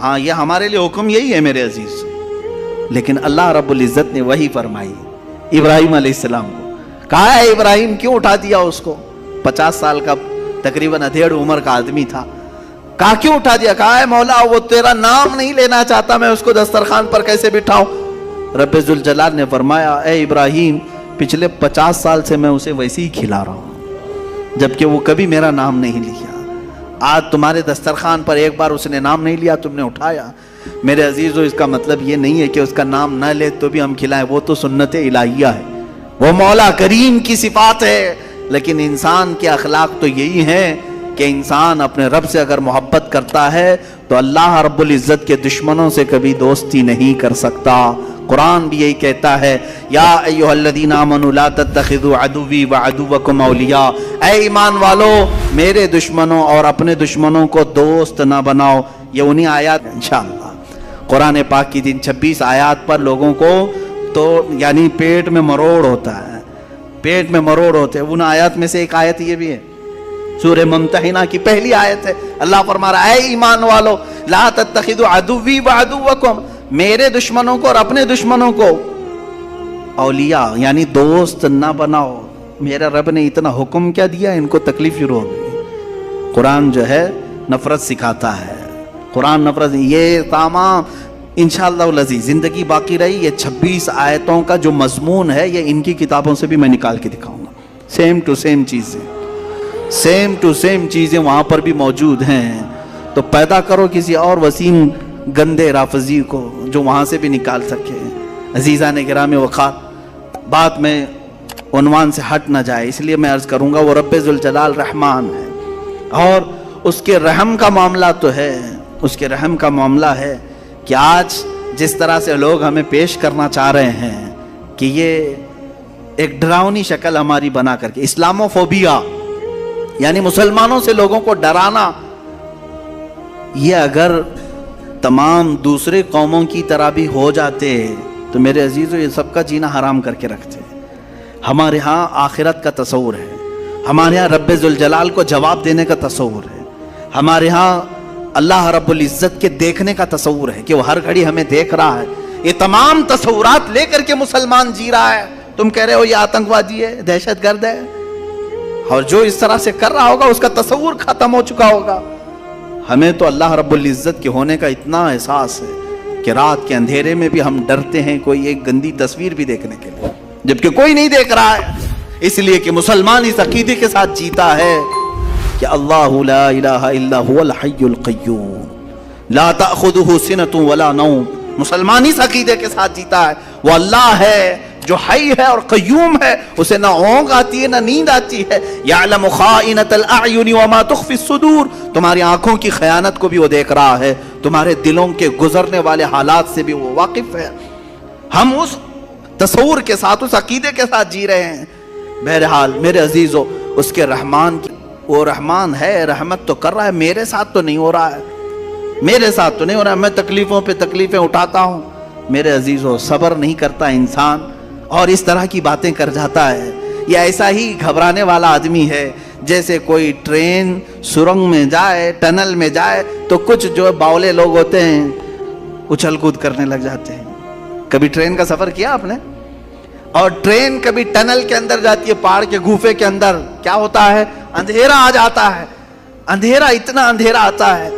ہاں یہ ہمارے لیے حکم یہی ہے میرے عزیز. لیکن اللہ رب العزت نے وہی فرمائی ابراہیم علیہ السلام کو. کہا ہے ابراہیم کیوں اٹھا دیا اس کو؟ 50 سال کا تقریباً ادھیڑ عمر کا آدمی تھا. کہا کیوں اٹھا دیا؟ کہا ہے مولا وہ تیرا نام نہیں لینا چاہتا, میں اس کو دسترخوان پر کیسے بٹھاؤں؟ رب ذوالجلال نے فرمایا اے ابراہیم پچھلے 50 سال سے میں اسے ویسے ہی کھلا رہا ہوں جبکہ وہ کبھی میرا نام نہیں لیا. آج تمہارے دسترخوان پر ایک بار اس نے نام نہیں لیا, تم نے اٹھایا. میرے عزیزو اس کا مطلب یہ نہیں ہے کہ اس کا نام نہ لے تو بھی ہم کھلائیں, وہ تو سنت الہیہ ہے, وہ مولا کریم کی صفات ہے. لیکن انسان کے اخلاق تو یہی ہیں کہ انسان اپنے رب سے اگر محبت کرتا ہے تو اللہ رب العزت کے دشمنوں سے کبھی دوستی نہیں کر سکتا. قرآن بھی یہی کہتا ہے یا ایھا الذین آمنوا لا تتخذوا عدوی وعدوکم اولیاء, اے ایمان والو میرے دشمنوں اور اپنے دشمنوں کو دوست نہ بناؤ. یہ انہی آیات انشاءاللہ قرآن پاک کی جن 26 آیات پر لوگوں کو تو یعنی پیٹ میں مروڑ ہوتا ہے, پیٹ میں مروڑ ہوتے ہیں. ان آیات میں سے ایک آیت یہ بھی ہے, سورہ ممتحنہ کی پہلی آیت ہے. اللہ فرما رہا ہے اے ایمان والو لا تتخذوا عدوی وعدوکم, میرے دشمنوں کو اور اپنے دشمنوں کو اولیاء یعنی دوست نہ بناؤ. میرا رب نے اتنا حکم کیا دیا, ان کو تکلیف شروع ہو گئی. قرآن جو ہے نفرت سکھاتا ہے, قرآن نفرت. یہ تمام انشاءاللہ العزیز زندگی باقی رہی یہ 26 آیتوں کا جو مضمون ہے یہ ان کی کتابوں سے بھی میں نکال کے دکھاؤں گا. سیم ٹو سیم چیزیں, سیم ٹو سیم چیزیں وہاں پر بھی موجود ہیں. تو پیدا کرو کسی اور وسیم گندے رافضی کو جو وہاں سے بھی نکال سکے. عزیزان گرامی وقار, بات میں عنوان سے ہٹ نہ جائے اس لیے میں عرض کروں گا وہ رب ذوالجلال رحمان ہے اور اس کے رحم کا معاملہ تو ہے, اس کے رحم کا معاملہ ہے کہ آج جس طرح سے لوگ ہمیں پیش کرنا چاہ رہے ہیں کہ یہ ایک ڈراؤنی شکل ہماری بنا کر کے اسلاموفوبیا یعنی مسلمانوں سے لوگوں کو ڈرانا, یہ اگر تمام دوسرے قوموں کی طرح بھی ہو جاتے تو میرے عزیزو یہ سب کا جینا حرام کر کے رکھتے. ہمارے ہاں آخرت کا تصور ہے, ہمارے ہاں رب ذوالجلال کو جواب دینے کا تصور ہے, ہمارے ہاں اللہ رب العزت کے دیکھنے کا تصور ہے کہ وہ ہر گھڑی ہمیں دیکھ رہا ہے. یہ تمام تصورات لے کر کے مسلمان جی رہا ہے. تم کہہ رہے ہو یہ آتنکوادی ہے, دہشت گرد ہے, اور جو اس طرح سے کر رہا ہوگا اس کا تصور ختم ہو چکا ہوگا. ہمیں تو اللہ رب العزت کے ہونے کا اتنا احساس ہے کہ رات کے اندھیرے میں بھی ہم ڈرتے ہیں کوئی ایک گندی تصویر بھی دیکھنے کے لیے, جبکہ کوئی نہیں دیکھ رہا ہے. اس لیے کہ مسلمان اس عقیدے کے ساتھ جیتا ہے کہ اللہ لا الہ الا هو الحی القیوم لا تأخذہ سنۃ ولا نوم. مسلمان اس عقیدے کے ساتھ جیتا ہے وہ اللہ ہے جو حی ہے اور قیوم ہے, اسے نہ اونگ آتی ہے نہ نیند آتی ہے. یعلم خائنۃ الاعین وما تخفی الصدور, تمہاری آنکھوں کی خیانت کو بھی وہ دیکھ رہا ہے, تمہارے دلوں کے گزرنے والے حالات سے بھی وہ واقف ہے. ہم اس تصور کے ساتھ اس عقیدے کے ساتھ جی رہے ہیں. بہرحال میرے عزیزو اس کے رحمان کی, وہ رحمان ہے, رحمت تو کر رہا ہے, میرے ساتھ تو نہیں ہو رہا ہے, میرے ساتھ تو نہیں ہو رہا ہے. میں تکلیفوں پہ تکلیفیں اٹھاتا ہوں. میرے عزیزو صبر نہیں کرتا انسان اور اس طرح کی باتیں کر جاتا ہے. یہ ایسا ہی گھبرانے والا آدمی ہے جیسے کوئی ٹرین سرنگ میں جائے, ٹنل میں جائے تو کچھ جو باولے لوگ ہوتے ہیں اچھل کود کرنے لگ جاتے ہیں. کبھی ٹرین کا سفر کیا آپ نے؟ اور ٹرین کبھی ٹنل کے اندر جاتی ہے, پہاڑ کے گوفے کے اندر, کیا ہوتا ہے اندھیرا آ جاتا ہے, اندھیرا اتنا اندھیرا آتا ہے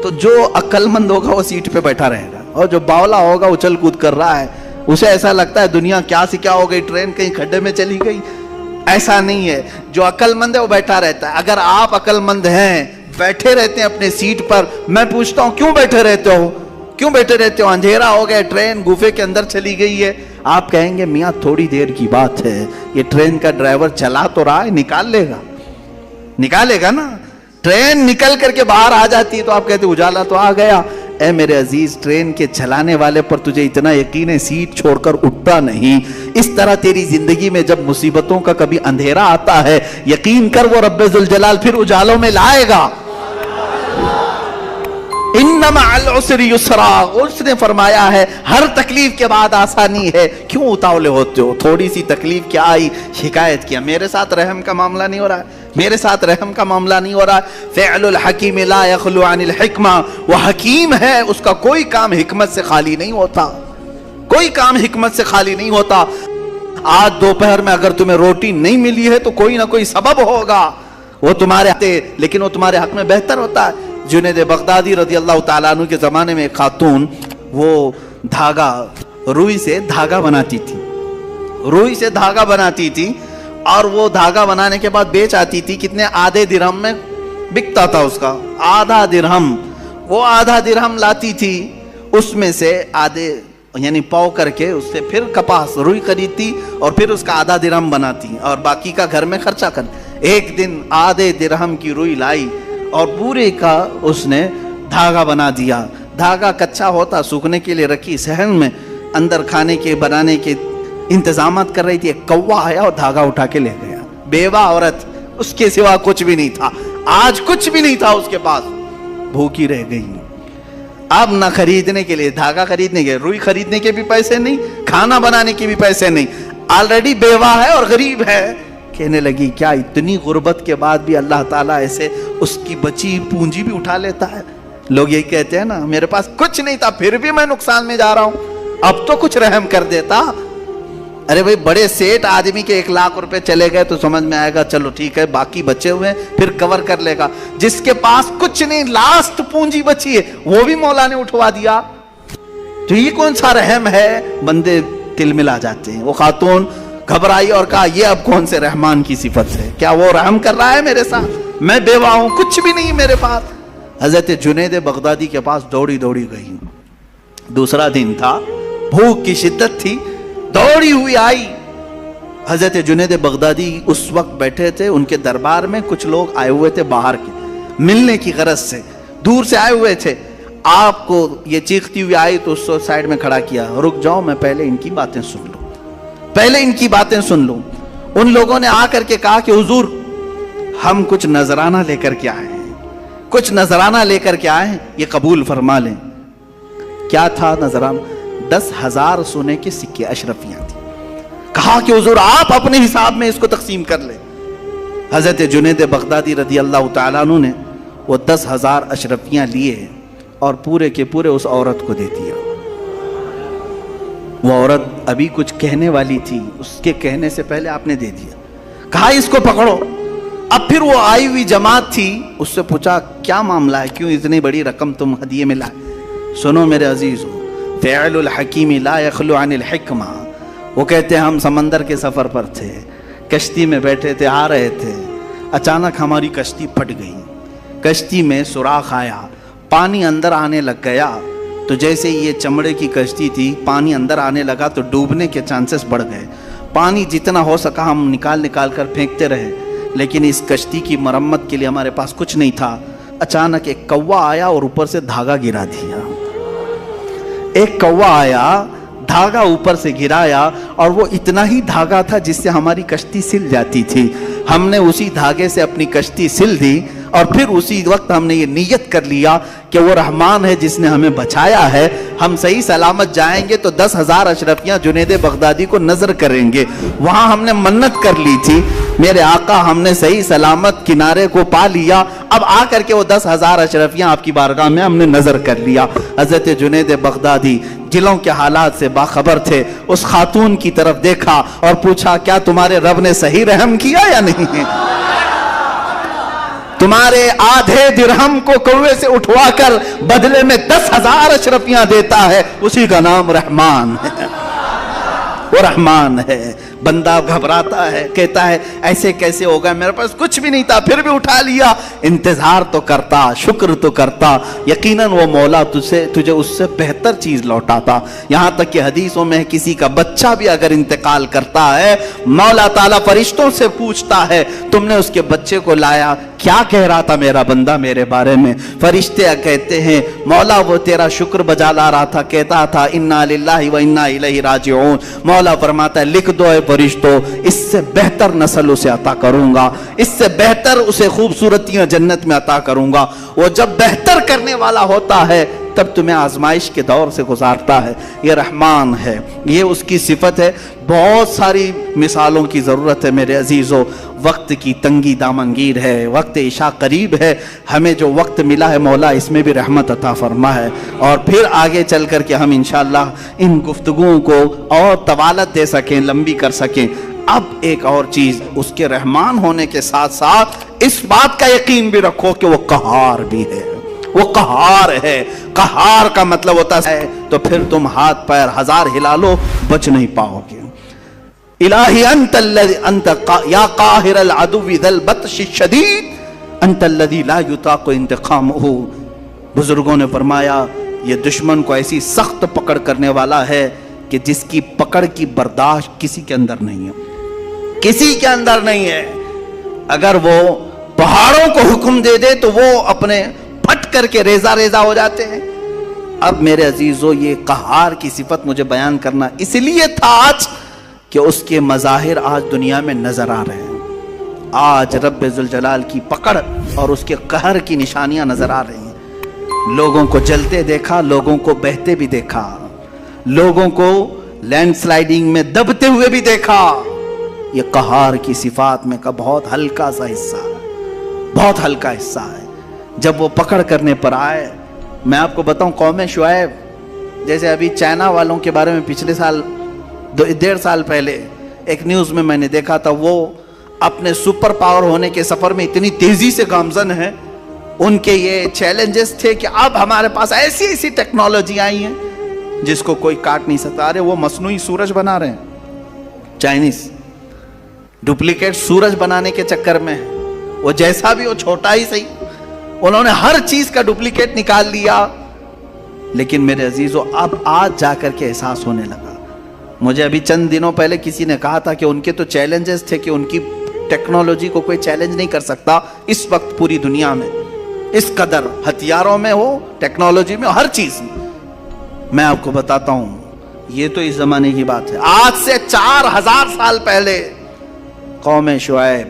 تو جو عقل مند ہوگا وہ سیٹ پہ بیٹھا رہے گا اور جو باولا ہوگا اچھل کود کر رہا ہے اسے ایسا لگتا ہے دنیا کیا سے کیا ہو گئی, ٹرین کہیں کھڈے میں چلی گئی. ایسا نہیں ہے, جو عقل مند ہے وہ بیٹھا رہتا ہے. اگر آپ عقل مند ہیں بیٹھے رہتے ہیں اپنے سیٹ پر, میں پوچھتا ہوں کیوں بیٹھے رہتے ہو, کیوں بیٹھے رہتے ہو؟ اندھیرا ہو گیا, ٹرین گوفے کے اندر چلی گئی ہے. آپ کہیں گے میاں تھوڑی دیر کی بات ہے, یہ ٹرین کا ڈرائیور چلا تو رہا ہے, نکال لے گا, نکالے گا نا. ٹرین نکل کر کے باہر آ جاتی ہے تو آپ کہتے اجالا تو آ گیا. اے میرے عزیز ٹرین کے چلانے والے پر تجھے اتنا یقین ہے سیٹ چھوڑ کر اٹھتا نہیں. اس طرح تیری زندگی میں جب مصیبتوں کا کبھی اندھیرا آتا ہے یقین کر وہ رب ذوالجلال پھر اجالوں میں لائے گا. ان مع العسر یسرا, اس نے فرمایا ہے ہر تکلیف کے بعد آسانی ہے. کیوں اتاولے ہوتے ہو؟ تھوڑی سی تکلیف کیا آئی, شکایت کیا, میرے ساتھ رحم کا معاملہ نہیں ہو رہا ہے. میرے ساتھ رحم کا معاملہ نہیں ہو رہا. فعل الحکیم لا یخلو عن الحکمہ، وہ حکیم ہے، اس کا کوئی کام حکمت سے خالی نہیں ہوتا، کوئی کام حکمت سے خالی نہیں ہوتا. آج دوپہر میں اگر تمہیں روٹی نہیں ملی ہے تو کوئی نہ کوئی سبب ہوگا، وہ تمہارے لیکن وہ تمہارے حق میں بہتر ہوتا ہے. جنید بغدادی رضی اللہ تعالیٰ عنہ کے زمانے میں ایک خاتون وہ دھاگا، روئی سے دھاگا بناتی تھی، روئی سے دھاگا بناتی تھی اور وہ دھاگا بنانے کے بعد بیچ آتی تھی. کتنے؟ آدھے درہم میں بکتا تھا اس کا، آدھا درہم. وہ آدھا درہم لاتی تھی، اس میں سے آدھے یعنی پاؤ کر کے اس سے پھر کپاس روئی خریدتی اور پھر اس کا آدھا درہم بناتی اور باقی کا گھر میں خرچہ کر. ایک دن آدھے درہم کی روئی لائی اور پورے کا اس نے دھاگا بنا دیا. دھاگا کچا ہوتا، سوکھنے کے لیے رکھی صحن میں، اندر کھانے کے بنانے کے انتظامات کر رہی تھی. ایک کوا آیا اور دھاگا اٹھا کے لے گیا. بیوہ عورت، اس کے سوا کچھ بھی نہیں تھا، آج کچھ بھی نہیں تھا اس کے پاس، بھوکی رہ گئی. اب نہ خریدنے کے لیے دھاگا خریدنے کے، روئی خریدنے کے بھی پیسے نہیں، کھانا بنانے کے بھی پیسے نہیں، آلریڈی بیوہ ہے اور غریب ہے. کہنے لگی کیا اتنی غربت کے بعد بھی اللہ تعالیٰ ایسے اس کی بچی پونجی بھی اٹھا لیتا ہے. لوگ یہی کہتے ہیں نا، میرے پاس کچھ نہیں تھا پھر بھی میں نقصان میں جا رہا ہوں، اب تو کچھ رحم کر دیتا. ارے بھائی بڑے سیٹ آدمی کے 1 لاکھ روپے چلے گئے تو سمجھ میں آئے گا چلو ٹھیک ہے، باقی بچے ہوئے پھر کور کر لے گا. جس کے پاس کچھ نہیں، لاسٹ پونجی بچی ہے، وہ بھی مولا نے اٹھوا دیا، تو یہ کون سا رحم ہے؟ بندے دل ملا جاتے ہیں. وہ خاتون گھبرائی اور کہا یہ اب کون سے رحمان کی صفت ہے؟ کیا وہ رحم کر رہا ہے میرے ساتھ؟ میں بیوہ ہوں، کچھ بھی نہیں میرے پاس. حضرت جنید بغدادی کے پاس دوڑی دوڑی گئی. دوسرا دن تھا، بھوک کی شدت تھی، دوڑی ہوئی آئی. حضرت جنید بغدادی اس وقت بیٹھے تھے، ان کے دربار میں کچھ لوگ آئے ہوئے تھے باہر کے، ملنے کی غرض سے دور سے آئے ہوئے تھے. آپ کو یہ چیختی ہوئی آئی تو اس کو سائڈ میں کھڑا کیا. رک جاؤ، میں پہلے ان کی باتیں سن لوں، پہلے ان کی باتیں سن لوں. ان لوگوں نے آ کر کے کہا کہ حضور ہم کچھ نذرانہ لے کر کے آئے ہیں، کچھ نذرانہ لے کر کے آئے ہیں، یہ قبول فرما لیں. کیا تھا نذرانہ؟ 10,000 سونے کے سکے اشرفیاں تھی. کہا کہ حضور آپ اپنے حساب میں اس کو تقسیم کر لیں. حضرت جنید بغدادی رضی اللہ تعالیٰ عنہ نے وہ 10,000 اشرفیاں لیے اور پورے کے پورے اس عورت کو دے دیا. وہ عورت ابھی کچھ کہنے والی تھی، اس کے کہنے سے پہلے آپ نے دے دیا. کہا اس کو پکڑو. اب پھر وہ آئی ہوئی جماعت تھی، اس سے پوچھا کیا معاملہ ہے، کیوں اتنی بڑی رقم تم ہدیے میں لائے؟ سنو میرے عزیزو، فعل الحکیم لا یخلو عن الحکمہ. وہ کہتے ہیں ہم سمندر کے سفر پر تھے، کشتی میں بیٹھے تھے، آ رہے تھے، اچانک ہماری کشتی پھٹ گئی. کشتی میں سوراخ آیا، پانی اندر آنے لگ گیا. تو جیسے یہ چمڑے کی کشتی تھی، پانی اندر آنے لگا تو ڈوبنے کے چانسز بڑھ گئے. پانی جتنا ہو سکا ہم نکال کر پھینکتے رہے، لیکن اس کشتی کی مرمت کے لیے ہمارے پاس کچھ نہیں تھا. اچانک ایک کوا آیا اور اوپر سے دھاگا گرا دیا. ایک کوا آیا، دھاگا اوپر سے گرایا، اور وہ اتنا ہی دھاگا تھا جس سے ہماری کشتی سل جاتی تھی. ہم نے اسی دھاگے سے اپنی کشتی سل دی اور پھر اسی وقت ہم نے یہ نیت کر لیا کہ وہ رحمان ہے جس نے ہمیں بچایا ہے. ہم صحیح سلامت جائیں گے تو 10,000 اشرفیاں جنید بغدادی کو نظر کریں گے. وہاں ہم نے منت کر لی تھی، میرے آقا ہم نے صحیح سلامت کنارے کو پا لیا، اب آ کر کے وہ 10,000 اشرفیاں آپ کی بارگاہ میں ہم نے نظر کر لیا. حضرت جنید بغدادی دلوں کے حالات سے باخبر تھے، اس خاتون کی طرف دیکھا اور پوچھا کیا تمہارے رب نے صحیح رحم کیا یا نہیں؟ تمہارے آدھے درہم کو کوے سے اٹھوا کر بدلے میں 10,000 اشرفیاں دیتا ہے، اسی کا نام رحمان ہے. وہ رحمان ہے. بندہ گھبراتا ہے، کہتا ہے ایسے کیسے ہوگا، میرے پاس کچھ بھی نہیں تھا پھر بھی اٹھا لیا. انتظار تو کرتا، شکر تو کرتا، یقیناً وہ مولا تجھے اس سے بہتر چیز لوٹاتا. یہاں تک کہ حدیثوں میں کسی کا بچہ بھی اگر انتقال کرتا ہے، مولا تعالیٰ فرشتوں سے پوچھتا ہے تم نے اس کے بچے کو لایا، کیا کہہ رہا تھا میرا بندہ میرے بارے میں؟ فرشتے کہتے ہیں مولا وہ تیرا شکر بجا لا رہا تھا، کہتا تھا انا للہ و انا الیہ راجعون. مولا فرماتا ہے لکھ دو اے فرشتوں، اس سے بہتر نسل اسے عطا کروں گا، اس سے بہتر اسے خوبصورتیاں جنت میں عطا کروں گا. وہ جب بہتر کرنے والا ہوتا ہے تب تمہیں آزمائش کے دور سے گزارتا ہے. یہ رحمان ہے, یہ اس کی صفت ہے. بہت ساری مثالوں کی ضرورت ہے میرے عزیزو. وقت کی تنگی دامنگیر ہے, وقت عشاء قریب ہے. ہمیں جو وقت ملا ہے مولا اس میں بھی رحمت عطا فرما ہے, اور پھر آگے چل کر کے ہم انشاءاللہ ان گفتگوؤں کو اور طوالت دے سکیں, لمبی کر سکیں. اب ایک اور چیز, اس کے رحمان ہونے کے ساتھ ساتھ اس بات کا یقین بھی رکھو کہ وہ قہار بھی ہے. وہ قہار ہے. قہار کا مطلب ہوتا ہے تو پھر تم ہاتھ پیر ہزار ہلا لو بچ نہیں پاؤ گے. الہی انت یا قاہر العدو ذا البطش الشدید انت الذی لا یطاق انتقامہ. بزرگوں نے فرمایا یہ دشمن کو ایسی سخت پکڑ کرنے والا ہے کہ جس کی پکڑ کی برداشت کسی کے اندر نہیں ہے, کسی کے اندر نہیں ہے. اگر وہ پہاڑوں کو حکم دے دے تو وہ اپنے پھٹ کر کے ریزہ ریزہ ہو جاتے ہیں. اب میرے عزیزو یہ قہار کی صفت مجھے بیان کرنا اس لیے تھا آج کہ اس کے مظاہر آج دنیا میں نظر آ رہے ہیں. آج رب ذوالجلال کی پکڑ اور اس کے قہر کی نشانیاں نظر آ رہی ہیں. لوگوں کو جلتے دیکھا, لوگوں کو بہتے بھی دیکھا, لوگوں کو لینڈ سلائیڈنگ میں دبتے ہوئے بھی دیکھا. یہ قہار کی صفات میں کا بہت ہلکا سا حصہ ہے, بہت ہلکا حصہ ہے. جب وہ پکڑ کرنے پر آئے, میں آپ کو بتاؤں قوم شعیب, جیسے ابھی چائنا والوں کے بارے میں پچھلے سال 1.5 سال پہلے ایک نیوز میں نے دیکھا تھا, وہ اپنے سپر پاور ہونے کے سفر میں اتنی تیزی سے گامزن ہیں. ان کے یہ چیلنجز تھے کہ اب ہمارے پاس ایسی ایسی ٹیکنالوجی آئی ہیں جس کو کوئی کاٹ نہیں سکتا. ارے وہ مصنوعی سورج بنا رہے ہیں چائنیز, ڈپلیکیٹ سورج بنانے کے چکر میں. وہ جیسا بھی ہو, چھوٹا ہی صحیح, انہوں نے ہر چیز کا ڈپلیکیٹ نکال لیا. لیکن میرے عزیزو اب آج جا کر کے احساس ہونے لگا. مجھے ابھی چند دنوں پہلے کسی نے کہا تھا کہ ان کے تو چیلنجز تھے کہ ان کی ٹیکنالوجی کو کوئی چیلنج نہیں کر سکتا اس وقت پوری دنیا میں, اس قدر ہتھیاروں میں ہو, ٹیکنالوجی میں ہو, ہر چیز میں. میں آپ کو بتاتا ہوں یہ تو اس زمانے کی بات ہے. آج سے 4000 سال پہلے قوم شعیب,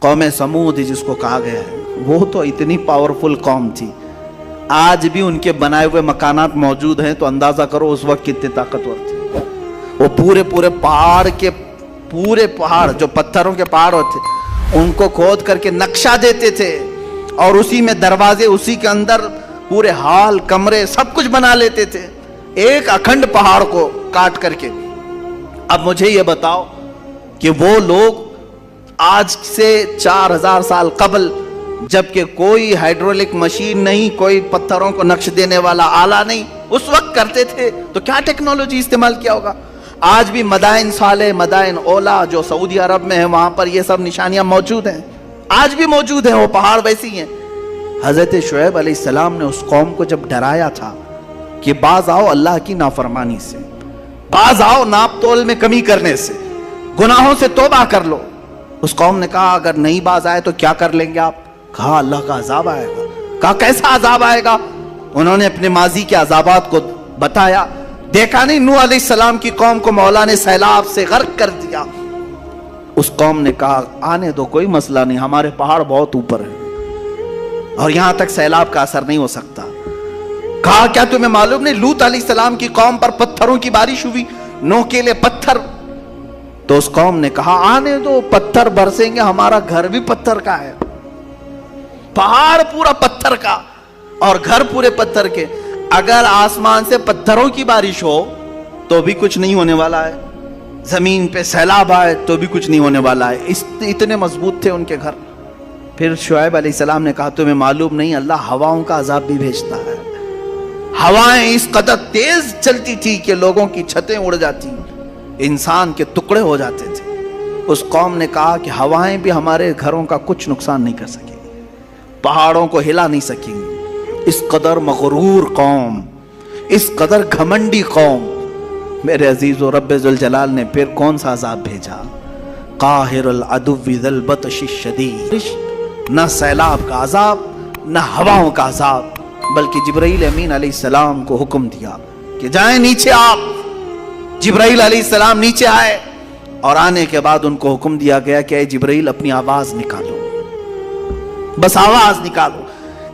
قوم سمود جس کو کہا گیا ہے, وہ تو اتنی پاورفل قوم تھی. آج بھی ان کے بنائے ہوئے مکانات موجود ہیں تو اندازہ کرو اس وقت کتنے طاقتور تھے. وہ پورے پہاڑ کے پورے پہاڑ جو پتھروں کے پہاڑ ہوتے ان کو کھود کر کے نقشہ دیتے تھے, اور اسی میں دروازے, اسی کے اندر پورے ہال, کمرے, سب کچھ بنا لیتے تھے ایک اکھنڈ پہاڑ کو کاٹ کر کے. اب مجھے یہ بتاؤ کہ وہ لوگ آج سے 4000 سال قبل, جبکہ کوئی ہائیڈرولک مشین نہیں, کوئی پتھروں کو نقش دینے والا آلہ نہیں, اس وقت کرتے تھے تو کیا ٹیکنالوجی استعمال کیا ہوگا. آج بھی مدائن صالح, مدائن اولا جو سعودی عرب میں ہیں, وہاں پر یہ سب نشانیاں موجود ہیں, آج بھی موجود ہیں. وہ پہاڑ ویسی ہیں. حضرت شعیب علیہ السلام نے اس قوم کو جب ڈرایا تھا کہ باز آؤ اللہ کی نافرمانی سے, باز آؤ ناپ تول میں کمی کرنے سے, گناہوں سے توبہ کر لو. اس قوم نے کہا اگر نہیں باز آئے تو کیا کر لیں گے آپ؟ کہا اللہ کا عذاب آئے گا. کہا کیسا عذاب آئے گا؟ انہوں نے اپنے ماضی کے عذابات کو بتایا. دیکھا نہیں نوح علیہ السلام کی قوم کو مولا نے سیلاب سے غرق کر دیا. اس قوم نے کہا آنے دو, کوئی مسئلہ نہیں, ہمارے پہاڑ بہت اوپر ہیں اور یہاں تک سیلاب کا اثر نہیں ہو سکتا. کہا کیا تمہیں معلوم نہیں لوط علیہ السلام کی قوم پر پتھروں کی بارش ہوئی, نوکیلے پتھر. تو اس قوم نے کہا آنے دو, پتھر برسیں گے, ہمارا گھر بھی پتھر کا ہے, پہاڑ پورا پتھر کا اور گھر پورے پتھر کے. اگر آسمان سے پتھروں کی بارش ہو تو بھی کچھ نہیں ہونے والا ہے, زمین پہ سیلاب آئے تو بھی کچھ نہیں ہونے والا ہے. اتنے مضبوط تھے ان کے گھر. پھر شعیب علیہ السلام نے کہا تمہیں معلوم نہیں اللہ ہواؤں کا عذاب بھی بھیجتا ہے. ہوائیں اس قدر تیز چلتی تھی کہ لوگوں کی چھتیں اڑ جاتی, انسان کے ٹکڑے ہو جاتے تھے. اس قوم نے کہا کہ ہوائیں بھی ہمارے گھروں کا کچھ نقصان نہیں کر سکیں گی, پہاڑوں کو ہلا نہیں سکیں گی. اس قدر مغرور قوم, اس قدر گھمنڈی قوم. میرے عزیز و رب ذوالجلال نے پھر کون سا عذاب بھیجا؟ قاہر العدو ذی البطش الشدید. نہ سیلاب کا عذاب, نہ ہواؤں کا عذاب, بلکہ جبرائیل امین علیہ السلام کو حکم دیا کہ جائیں نیچے آپ. جبرائیل علیہ السلام نیچے آئے اور آنے کے بعد ان کو حکم دیا گیا کہ اے جبرائیل اپنی آواز نکالو, بس آواز نکالو.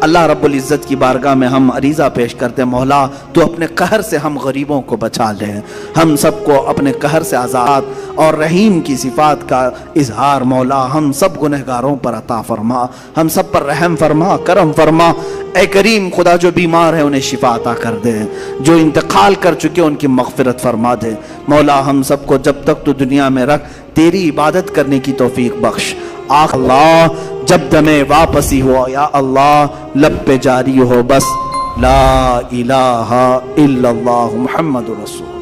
اللہ رب العزت کی بارگاہ میں ہم عریضہ پیش کرتے ہیں، مولا تو اپنے قہر سے ہم غریبوں کو بچا لے، ہم سب کو اپنے قہر سے آزاد اور رحیم کی صفات کا اظہار مولا ہم سب گنہگاروں پر عطا فرما، ہم سب پر رحم فرما، کرم فرما۔ اے کریم خدا جو بیمار ہیں انہیں شفا عطا کر دے، جو انتقال کر چکے ان کی مغفرت فرما دے مولا، ہم سب کو جب تک تو دنیا میں رکھ تیری عبادت کرنے کی توفیق بخش۔ اللہ جب دمیں واپسی ہو یا اللہ لب پہ جاری ہو بس لا الہ الا اللہ محمد رسول